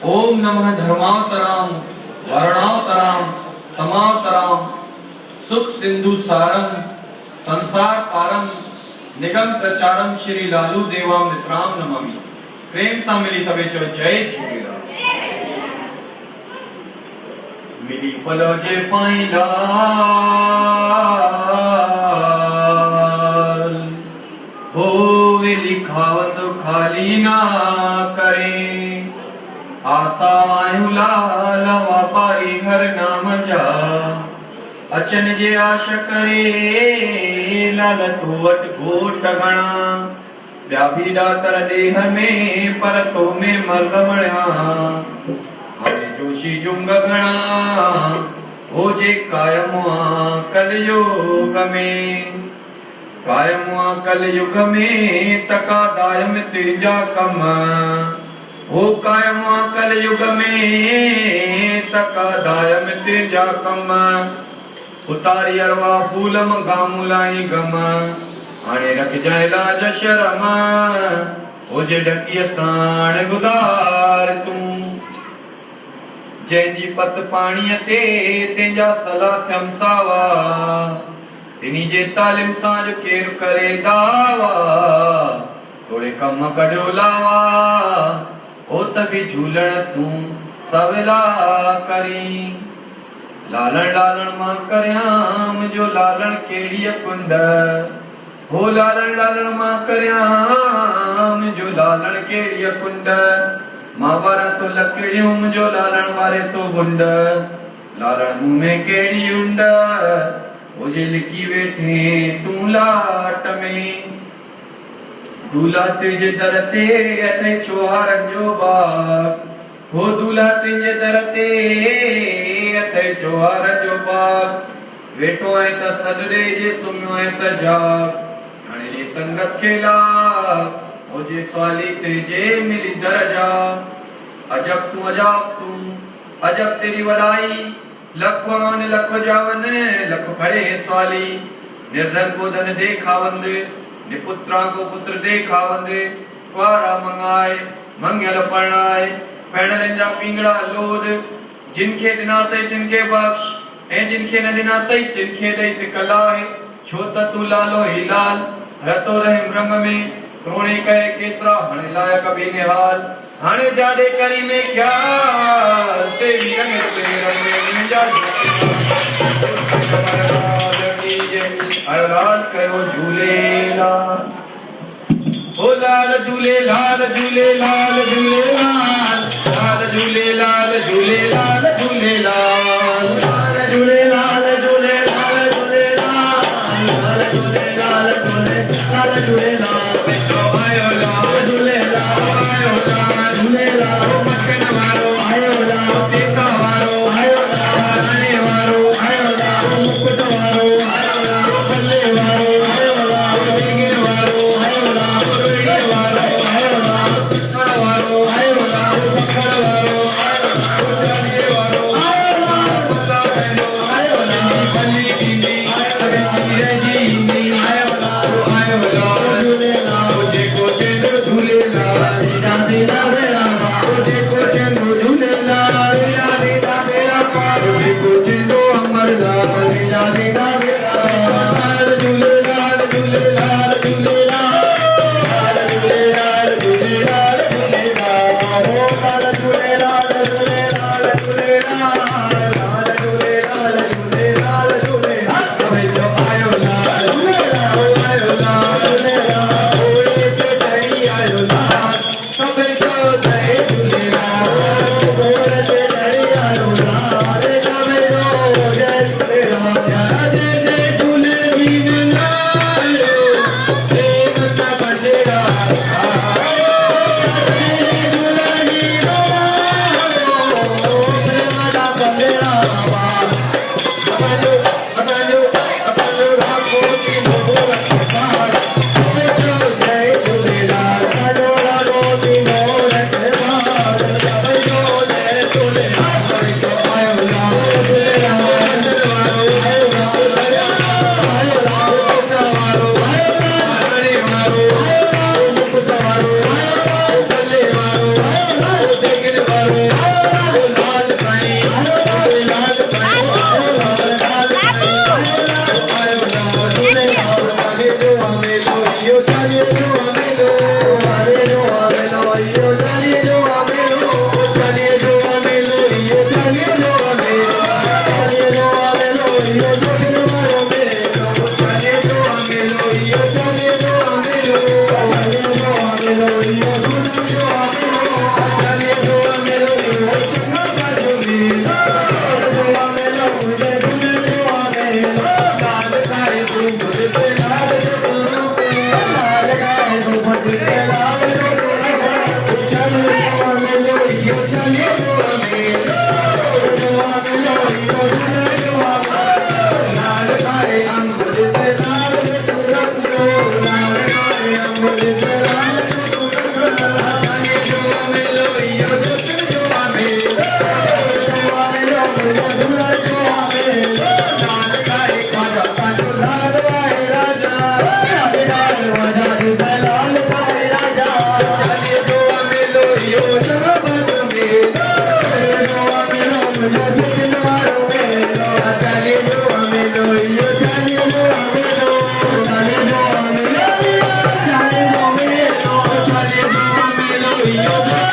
ओम नमः धर्मावतराम वर्णावतराम समावतराम सुख सिंधु सारम संसार पारम निगम प्रचारम श्री लालू देवाम नित्राम नमामि। प्रेम सा मिली सवे चो जय झूलेलाल। मिली पलो जे पाई लाल होवे लिखावत खाली ना करें। आता आयु लाल वापारी हर नाम जा अचन जे आश करे लाल तो वट घोट गणा। ॿिया बि ॾातर ॾेह में पर तो में मर रमणिया। हरे जोशी जुंग घणा हो जे कायम कलयुग में। कायम कलयुग में तका दायम तेजा कम। हो कायम कलयुग में तका दायम तेजा कम। उतारी अरवा फूलम गामुलाई गम आने रख जाए लाज शरम। हो जे डकिय साण गुदार तू जंहिंजी पत पाणीअ ते तेंजा सला थियम सावा। तिनी जे तालिम सां जो केर करे दावा थोड़े कम कढियो लावा। ओ तभी झूलण तू सवला करी। लालण लालण मां करयाम जो लालण केड़ी कुंड। हो लालण लालण मां करयाम जो लालण केड़ी कुंड। मां वारा तो लकड़ियूं जो लालण वारे तो गुंड। लालण मुंह में केड़ी उंड ओ जे लिकी वेठे तू लाट में। दूल्हा तुझे दर ते अथे चोहारन जो बाग। हो दूल्हा तुझे दर ते अथे चोहारन जो बाग। वेठो है त सडरे जे सुम्यो है त जाग। हाणे जे संगत खेला हो जे स्वाली तुझे मिली दरजा। अजब तू अजब तेरी वलाई। लखवान लख जावन लख खड़े स्वाली। निर्धन को धन देखावंद निपुत्रा को पुत्र देखावंद। क्वारा मंगाए मंगल परणाए पैणल जा पिंगड़ा लोड। जिनके दिना तई तिनके बख्श ए जिनके न दिना तई तिनके दई कला है। छो त तू लालो ही लाल रतो रहम रंग में। क्रोणे कहे केतरा हण लायक भी निहाल। हण जादे करी में क्या तेरी रंग तेरे में निंजा। आयो लाल कहो झूले लाल। ओ लाल झूले लाल झूले लाल झूले लाल। लाल झूले लाल झूले लाल झूले लाल। लाल झूले लाल झूले लाल झूले लाल। लाल झूले लाल झूले लाल झूले लाल। आयो लाल झूले लाल आयो लाल झूले लाल। मक्कन वारो आयो लाल टेका वारो आयो लाल। आने वारो आयो लाल मुकुट वारो आयो लाल। पल्ले वारो आयो लाल बिगड़ वारो आयो लाल। रोड़ी वारो आयो लाल पकड़ वारो आयो लाल। पकड़ वारो आयो लाल चालीहे वारो आयो लाल। पता पहनो आयो लाल बली दीदी आयो रे जी आयो लाल आयो लाल झूले लाल। जेको जेको झूले लाल। योग